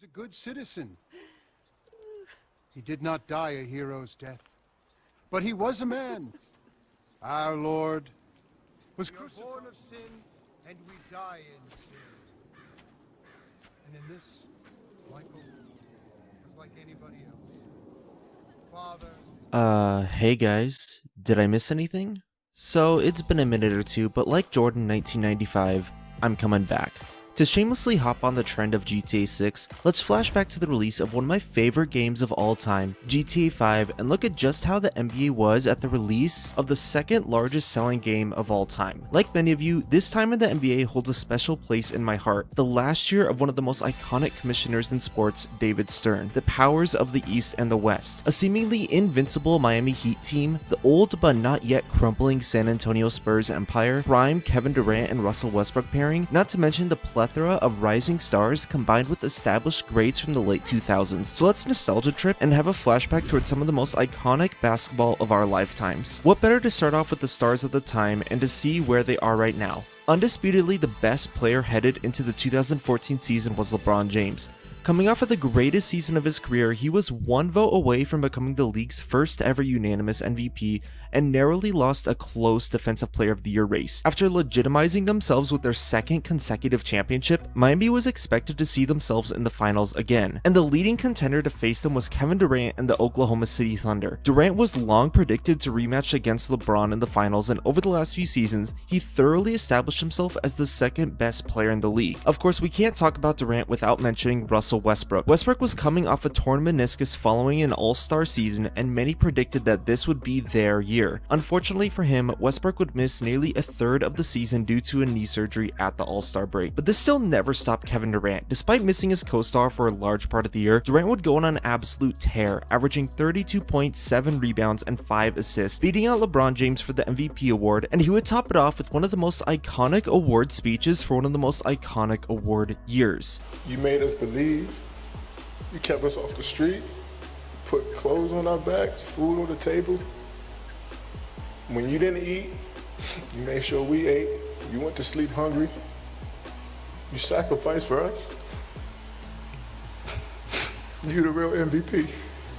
a good citizen. He did not die a hero's death, but he was a man. Our Lord was born of sin, and we die in sin. And in this, Michael was like anybody else. Father. Hey guys, did I miss anything? So it's been a minute or two, but like Jordan 1995, I'm coming back. To shamelessly hop on the trend of GTA 6, let's flash back to the release of one of my favorite games of all time, GTA 5, and look at just how the NBA was at the release of the second largest selling game of all time. Like many of you, this time in the NBA holds a special place in my heart, the last year of one of the most iconic commissioners in sports, David Stern, the powers of the East and the West, a seemingly invincible Miami Heat team, the old but not yet crumbling San Antonio Spurs empire, prime Kevin Durant and Russell Westbrook pairing, not to mention the plethora of rising stars combined with established greats from the late 2000s. So let's nostalgia trip and have a flashback towards some of the most iconic basketball of our lifetimes. What better to start off with the stars of the time and to see where they are right now. Undisputedly, the best player headed into the 2014 season was LeBron James. Coming off of the greatest season of his career, he was one vote away from becoming the league's first ever unanimous MVP and narrowly lost a close Defensive Player of the Year race. After legitimizing themselves with their second consecutive championship, Miami was expected to see themselves in the finals again, and the leading contender to face them was Kevin Durant and the Oklahoma City Thunder. Durant was long predicted to rematch against LeBron in the finals, and over the last few seasons, he thoroughly established himself as the second best player in the league. Of course, we can't talk about Durant without mentioning Russell Westbrook. Westbrook was coming off a torn meniscus following an all-star season, and many predicted that this would be their year. Unfortunately for him, Westbrook would miss nearly a third of the season due to a knee surgery at the all-star break. But this still never stopped Kevin Durant. Despite missing his co-star for a large part of the year, Durant would go on an absolute tear, averaging 32.7 rebounds and 5 assists, beating out LeBron James for the MVP award, and he would top it off with one of the most iconic award speeches for one of the most iconic award years. You made us believe. You kept us off the street, put clothes on our backs, food on the table. When you didn't eat, you made sure we ate. You went to sleep hungry. You sacrificed for us. You the real MVP.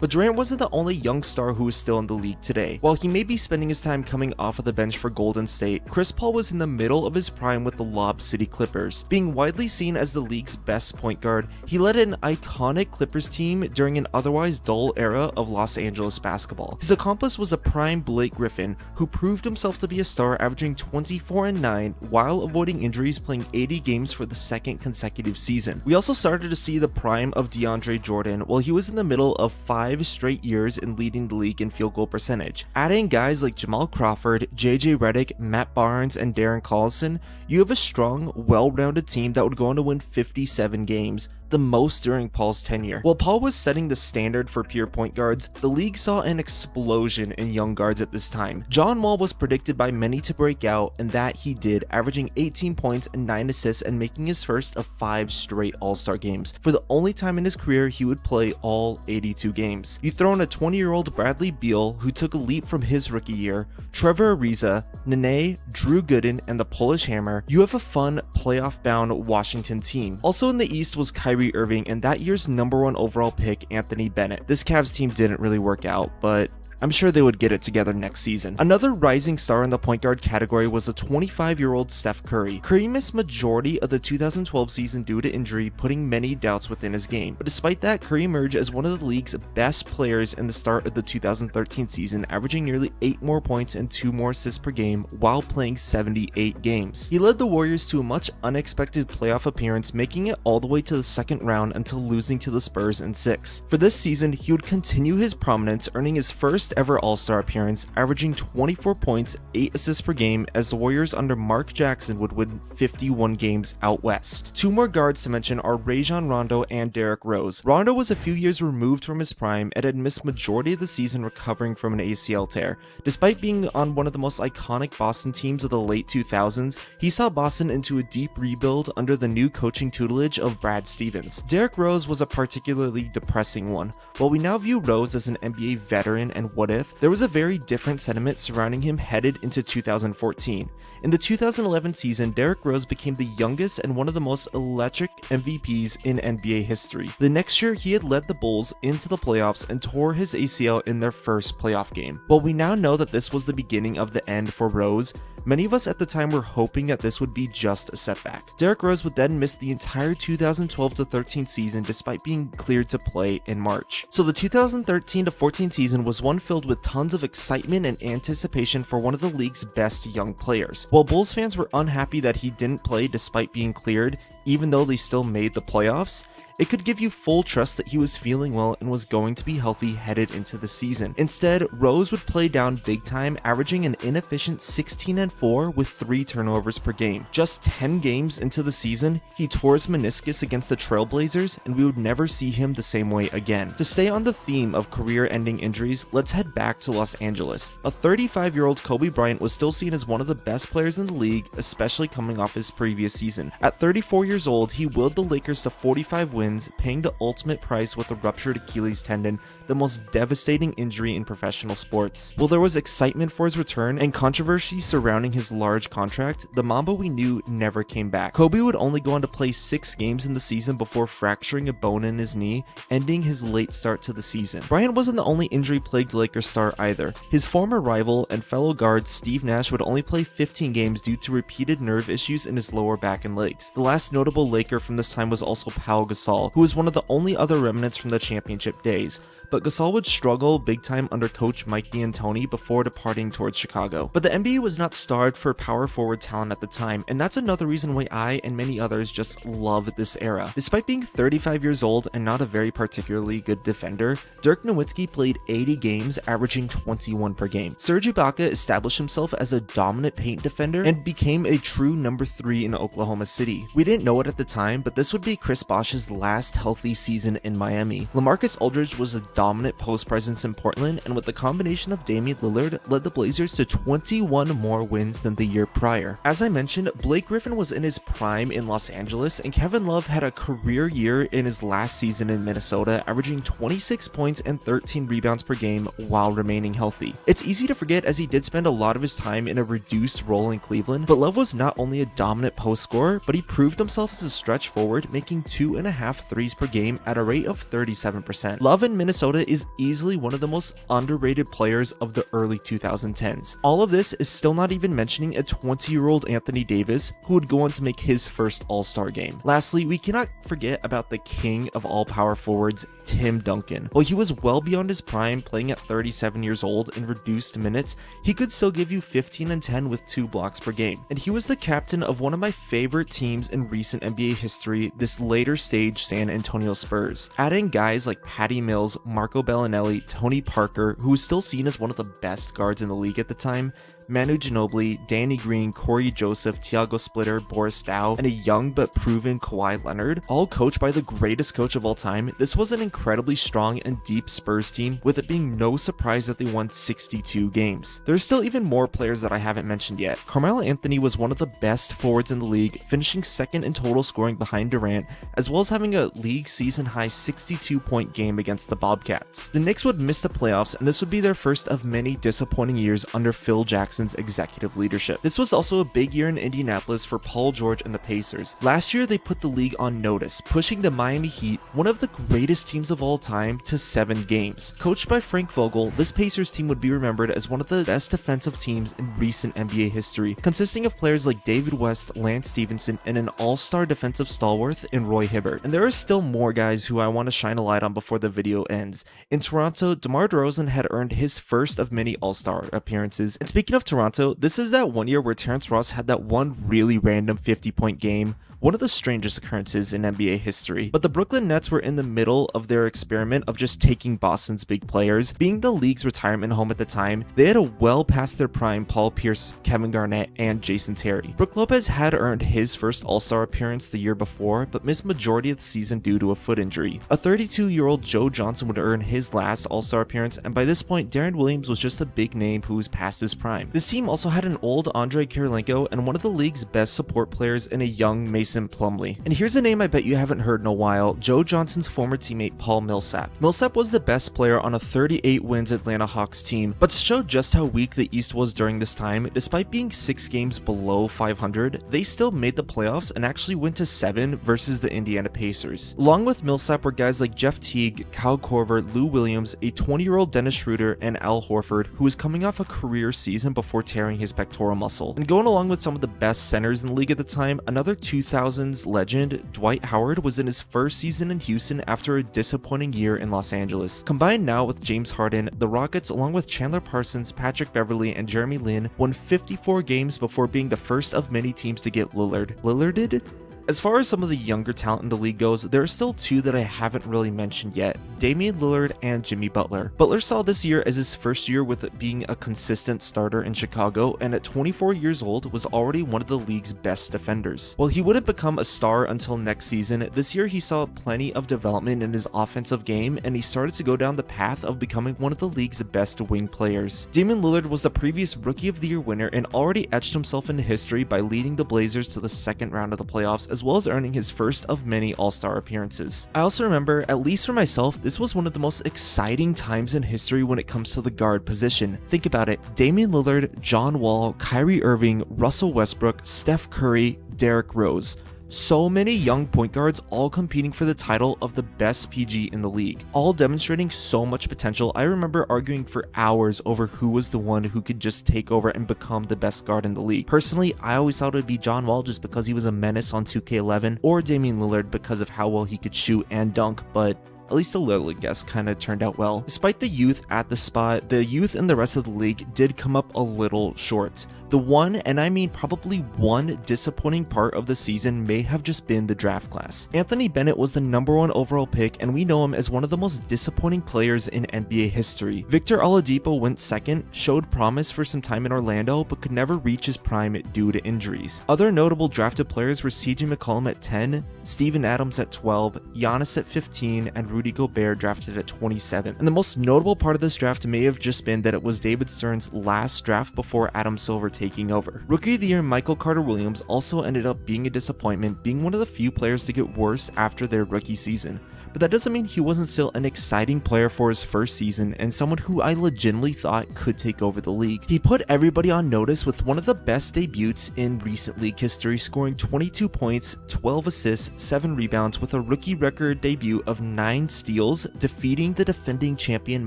But Durant wasn't the only young star who was still in the league today. While he may be spending his time coming off of the bench for Golden State, Chris Paul was in the middle of his prime with the Lob City Clippers. Being widely seen as the league's best point guard, he led an iconic Clippers team during an otherwise dull era of Los Angeles basketball. His accomplice was a prime Blake Griffin, who proved himself to be a star, averaging 24-9 while avoiding injuries, playing 80 games for the second consecutive season. We also started to see the prime of DeAndre Jordan while he was in the middle of 5 straight years in leading the league in field goal percentage. Adding guys like Jamal Crawford, JJ Redick, Matt Barnes, and Darren Collison, you have a strong, well-rounded team that would go on to win 57 games, the most during Paul's tenure. While Paul was setting the standard for pure point guards, the league saw an explosion in young guards at this time. John Wall was predicted by many to break out, and that he did, averaging 18 points and 9 assists and making his first of 5 straight All-Star games. For the only time in his career, he would play all 82 games. You throw in a 20-year-old Bradley Beal, who took a leap from his rookie year, Trevor Ariza, Nene, Drew Gooden, and the Polish Hammer, you have a fun, playoff-bound Washington team. Also in the East was Kyrie Irving and that year's #1 overall pick, Anthony Bennett. This Cavs team didn't really work out, but I'm sure they would get it together next season. Another rising star in the point guard category was the 25-year-old Steph Curry. Curry missed majority of the 2012 season due to injury, putting many doubts within his game. But despite that, Curry emerged as one of the league's best players in the start of the 2013 season, averaging nearly 8 more points and 2 more assists per game while playing 78 games. He led the Warriors to a much unexpected playoff appearance, making it all the way to the second round until losing to the Spurs in 6. For this season, he would continue his prominence, earning his first ever All-Star appearance, averaging 24 points, 8 assists per game as the Warriors under Mark Jackson would win 51 games out west. 2 more guards to mention are Rajon Rondo and Derrick Rose. Rondo was a few years removed from his prime and had missed majority of the season recovering from an ACL tear. Despite being on one of the most iconic Boston teams of the late 2000s, he saw Boston into a deep rebuild under the new coaching tutelage of Brad Stevens. Derrick Rose was a particularly depressing one. While we now view Rose as an NBA veteran and What If, there was a very different sentiment surrounding him headed into 2014. In the 2011 season, Derrick Rose became the youngest and one of the most electric MVPs in NBA history. The next year, he had led the Bulls into the playoffs and tore his ACL in their first playoff game. While we now know that this was the beginning of the end for Rose, many of us at the time were hoping that this would be just a setback. Derrick Rose would then miss the entire 2012-13 season despite being cleared to play in March. So the 2013-14 season was one filled with tons of excitement and anticipation for one of the league's best young players. While Bulls fans were unhappy that he didn't play despite being cleared, even though they still made the playoffs, it could give you full trust that he was feeling well and was going to be healthy headed into the season. Instead, Rose would play down big time, averaging an inefficient 16-4 with 3 turnovers per game. Just 10 games into the season, he tore his meniscus against the Trailblazers, and we would never see him the same way again. To stay on the theme of career-ending injuries, let's head back to Los Angeles. A 35-year-old Kobe Bryant was still seen as one of the best players in the league, especially coming off his previous season. At 34 years old, he willed the Lakers to 45 wins, paying the ultimate price with a ruptured Achilles tendon, the most devastating injury in professional sports. While there was excitement for his return and controversy surrounding his large contract, the Mamba we knew never came back. Kobe would only go on to play 6 games in the season before fracturing a bone in his knee, ending his late start to the season. Bryant wasn't the only injury-plagued Lakers star either. His former rival and fellow guard Steve Nash would only play 15 games due to repeated nerve issues in his lower back and legs. The last notable Laker from this time was also Pau Gasol, who was one of the only other remnants from the championship days, but Gasol would struggle big time under coach Mike D'Antoni before departing towards Chicago. But the NBA was not starved for power forward talent at the time, and that's another reason why I and many others just love this era. Despite being 35 years old and not a very particularly good defender, Dirk Nowitzki played 80 games, averaging 21 per game. Serge Ibaka established himself as a dominant paint defender and became a true number 3 in Oklahoma City. We didn't know it at the time, but this would be Chris Bosh's last healthy season in Miami. LaMarcus Aldridge was a dominant post presence in Portland, and with the combination of Damian Lillard, led the Blazers to 21 more wins than the year prior. As I mentioned, Blake Griffin was in his prime in Los Angeles, and Kevin Love had a career year in his last season in Minnesota, averaging 26 points and 13 rebounds per game while remaining healthy. It's easy to forget as he did spend a lot of his time in a reduced role in Cleveland, but Love was not only a dominant post scorer, but he proved himself as a stretch forward, making 2.5 threes per game at a rate of 37%. Love in Minnesota is easily one of the most underrated players of the early 2010s. All of this is still not even mentioning a 20-year-old Anthony Davis, who would go on to make his first All-Star game. Lastly, we cannot forget about the king of all power forwards, Tim Duncan. While he was well beyond his prime, playing at 37 years old in reduced minutes, he could still give you 15 and 10 with 2 blocks per game. And he was the captain of one of my favorite teams in recent NBA history, this later stage San Antonio Spurs. Adding guys like Patty Mills, Marco Bellinelli, Tony Parker, who was still seen as one of the best guards in the league at the time, Manu Ginobili, Danny Green, Corey Joseph, Thiago Splitter, Boris Dow, and a young but proven Kawhi Leonard, all coached by the greatest coach of all time. This was an incredibly strong and deep Spurs team, with it being no surprise that they won 62 games. There's still even more players that I haven't mentioned yet. Carmelo Anthony was one of the best forwards in the league, finishing second in total scoring behind Durant, as well as having a league season high 62-point game against the Bobcats. The Knicks would miss the playoffs, and this would be their first of many disappointing years under Phil Jackson's executive leadership. This was also a big year in Indianapolis for Paul George and the Pacers. Last year, they put the league on notice, pushing the Miami Heat, one of the greatest teams of all time, to 7 games. Coached by Frank Vogel, this Pacers team would be remembered as one of the best defensive teams in recent NBA history, consisting of players like David West, Lance Stevenson, and an all-star defensive stalwart in Roy Hibbert. And there are still more guys who I want to shine a light on before the video ends. In Toronto, DeMar DeRozan had earned his first of many all-star appearances. And speaking of Toronto, this is that one year where Terrence Ross had that one really random 50-point game, one of the strangest occurrences in NBA history. But the Brooklyn Nets were in the middle of their experiment of just taking Boston's big players. Being the league's retirement home at the time, they had a well past their prime Paul Pierce, Kevin Garnett, and Jason Terry. Brook Lopez had earned his first All-Star appearance the year before, but missed majority of the season due to a foot injury. A 32-year-old Joe Johnson would earn his last All-Star appearance, and by this point, Darren Williams was just a big name who was past his prime. This team also had an old Andre Kirilenko and one of the league's best support players in a young Mason Mason Plumlee. And here's a name I bet you haven't heard in a while, Joe Johnson's former teammate Paul Millsap. Millsap was the best player on a 38 wins Atlanta Hawks team, but to show just how weak the East was during this time, despite being 6 games below 500, they still made the playoffs and actually went to 7 versus the Indiana Pacers. Along with Millsap were guys like Jeff Teague, Kyle Korver, Lou Williams, a 20-year-old Dennis Schroeder, and Al Horford, who was coming off a career season before tearing his pectoral muscle. And going along with some of the best centers in the league at the time, another 2000s legend, Dwight Howard, was in his first season in Houston after a disappointing year in Los Angeles. Combined now with James Harden, the Rockets, along with Chandler Parsons, Patrick Beverley, and Jeremy Lin, won 54 games before being the first of many teams to get Lillarded? As far as some of the younger talent in the league goes, there are still 2 that I haven't really mentioned yet, Damian Lillard and Jimmy Butler. Butler saw this year as his first year with being a consistent starter in Chicago, and at 24 years old was already one of the league's best defenders. While he wouldn't become a star until next season, this year he saw plenty of development in his offensive game, and he started to go down the path of becoming one of the league's best wing players. Damian Lillard was the previous Rookie of the Year winner and already etched himself into history by leading the Blazers to the second round of the playoffs, as well as earning his first of many All-Star appearances. I also remember, at least for myself, this was one of the most exciting times in history when it comes to the guard position. Think about it, Damian Lillard, John Wall, Kyrie Irving, Russell Westbrook, Steph Curry, Derrick Rose. So many young point guards all competing for the title of the best PG in the league, all demonstrating so much potential. I remember arguing for hours over who was the one who could just take over and become the best guard in the league. Personally, I always thought it would be John Wall just because he was a menace on 2K11, or Damian Lillard because of how well he could shoot and dunk, but at least the Lillard guess kind of turned out well. Despite the youth at the spot, the youth in the rest of the league did come up a little short. The one, and I mean probably one, disappointing part of the season may have just been the draft class. Anthony Bennett was the #1 overall pick, and we know him as one of the most disappointing players in NBA history. Victor Oladipo went second, showed promise for some time in Orlando, but could never reach his prime due to injuries. Other notable drafted players were CJ McCollum at 10, Steven Adams at 12, Giannis at 15, and Rudy Gobert drafted at 27. And the most notable part of this draft may have just been that it was David Stern's last draft before Adam Silver taking over. Rookie of the Year Michael Carter-Williams also ended up being a disappointment, being one of the few players to get worse after their rookie season. But that doesn't mean he wasn't still an exciting player for his first season and someone who I legitimately thought could take over the league. He put everybody on notice with one of the best debuts in recent league history, scoring 22 points, 12 assists, 7 rebounds with a rookie record debut of 9 steals, defeating the defending champion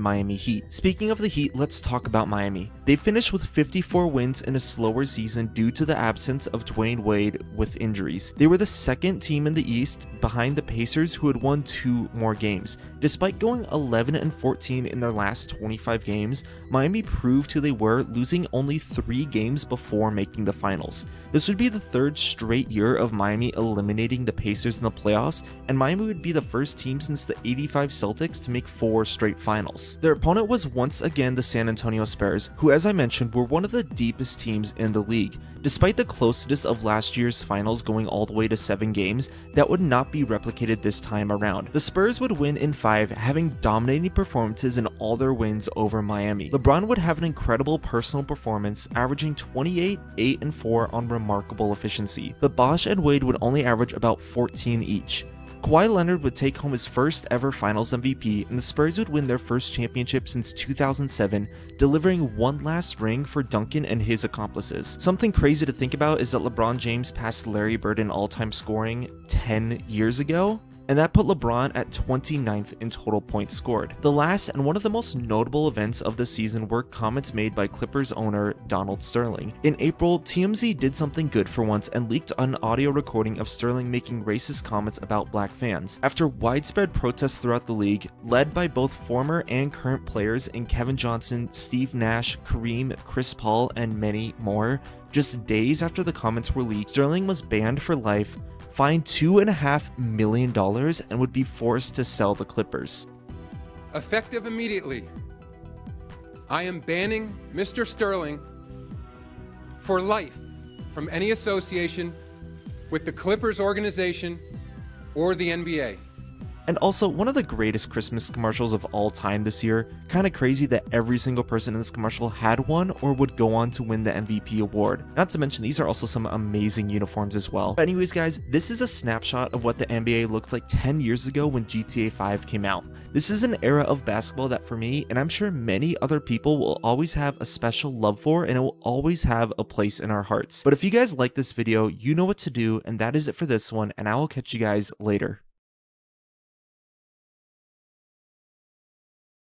Miami Heat. Speaking of the Heat, let's talk about Miami. They finished with 54 wins in a slower season due to the absence of Dwayne Wade with injuries. They were the second team in the East behind the Pacers, who had won 2 more games. Despite going 11-14 in their last 25 games, Miami proved who they were, losing only 3 games before making the finals. This would be the 3rd straight year of Miami eliminating the Pacers in the playoffs, and Miami would be the first team since the '85 Celtics to make 4 straight finals. Their opponent was once again the San Antonio Spurs, who, as I mentioned, were one of the deepest teams in the league. Despite the closeness of last year's finals going all the way to 7 games, that would not be replicated this time around. The Spurs would win in 5, having dominating performances in all their wins over Miami. LeBron would have an incredible personal performance, averaging 28, 8, and 4 on remarkable efficiency, but Bosh and Wade would only average about 14 each. Kawhi Leonard would take home his first ever Finals MVP, and the Spurs would win their first championship since 2007, delivering one last ring for Duncan and his accomplices. Something crazy to think about is that LeBron James passed Larry Bird in all-time scoring 10 years ago, and that put LeBron at 29th in total points scored. The last and one of the most notable events of the season were comments made by Clippers owner Donald Sterling. In April, TMZ did something good for once and leaked an audio recording of Sterling making racist comments about black fans. After widespread protests throughout the league, led by both former and current players in Kevin Johnson, Steve Nash, Kareem, Chris Paul, and many more, just days after the comments were leaked, Sterling was banned for life, fined $2.5 million, and would be forced to sell the Clippers. Effective immediately, I am banning Mr. Sterling for life from any association with the Clippers organization or the NBA. And also, one of the greatest Christmas commercials of all time this year. Kinda crazy that every single person in this commercial had one or would go on to win the MVP award. Not to mention, these are also some amazing uniforms as well. But anyways guys, this is a snapshot of what the NBA looked like 10 years ago when GTA 5 came out. This is an era of basketball that for me, and I'm sure many other people, will always have a special love for, and it will always have a place in our hearts. But if you guys like this video, you know what to do, and that is it for this one, and I will catch you guys later.